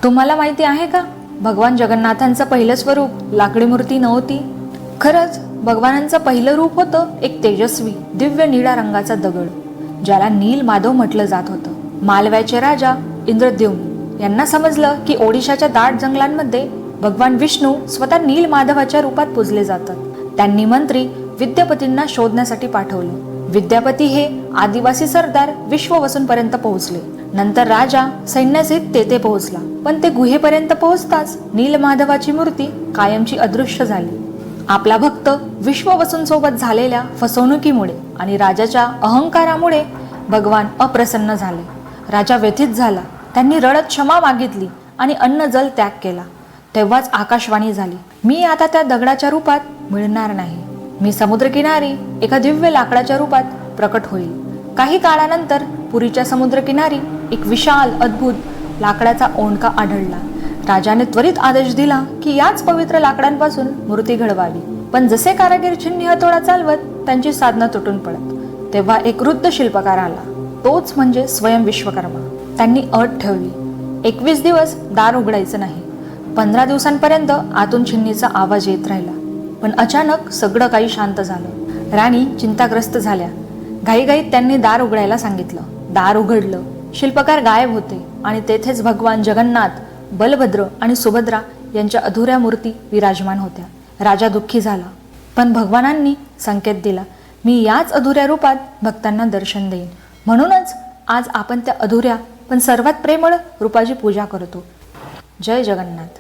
तुम्हाला माहिती आहे का, भगवान जगन्नाथांचं पहिलं स्वरूप लाकडी मूर्ती नव्हती. खरंच भगवानांचं पहिलं रूप होतं एक तेजस्वी दिव्य निळ्या रंगाचा दगड, ज्याला नील माधव म्हटलं जात होतं. मालव्याचे राजा इंद्रद्युम्न यांना समजलं की ओडिशाच्या दाट जंगलांमध्ये भगवान विष्णू स्वतः नील माधवाच्या रूपात पूजले जातात. त्यांनी मंत्री विद्यापतींना शोधण्यासाठी पाठवलं. विद्यापती हे आदिवासी सरदार विश्ववसूंपर्यंत पोहोचले. नंतर राजा सैन्यासहित तेथे पोहोचला, पण ते गुहेपर्यंत पोहोचताच नीलमाधवाची मूर्ती कायमची अदृश्य झाली. आपला भक्त विश्ववसूंसोबत झालेल्या फसवणुकीमुळे आणि राजाच्या अहंकारामुळे भगवान अप्रसन्न झाले. राजा व्यथित झाला. त्यांनी रडत क्षमा मागितली आणि अन्न जल त्याग केला. तेव्हाच आकाशवाणी झाली, मी आता त्या दगडाच्या रूपात मिळणार नाही. मी समुद्रकिनारी एका दिव्य लाकडाच्या रूपात प्रकट होईल. काही काळानंतर पुरीच्या समुद्रकिनारी एक विशाल अद्भुत लाकडाचा ओंडका आढळला. राजाने त्वरित आदेश दिला की याच पवित्र लाकडांपासून मूर्ती घडवावी. पण जसे कारागीर छिन्नी हातोडा चालवत त्यांची साधना तुटून पडत, तेव्हा एक वृद्ध शिल्पकार आला. तोच म्हणजे स्वयं विश्वकर्मा. त्यांनी अट ठेवली, 21 दिवस दार उघडायचं नाही. 15 दिवसांपर्यंत आतून छिन्नीचा आवाज येत राहिला. पण अचानक सगळं काही शांत झालं. राणी चिंताग्रस्त झाल्या. घाईघाईत त्यांनी दार उघडायला सांगितलं. दार उघडलं. शिल्पकार गायब होते आणि तेथेच भगवान जगन्नाथ, बलभद्र आणि सुभद्रा यांच्या अधुऱ्या मूर्ती विराजमान होत्या. राजा दुःखी झाला, पण भगवानांनी संकेत दिला, मी याच अधुऱ्या रूपात भक्तांना दर्शन देईन. म्हणूनच आज आपण त्या अधुऱ्या पण सर्वात प्रेमळ रूपाची पूजा करतो. जय जगन्नाथ.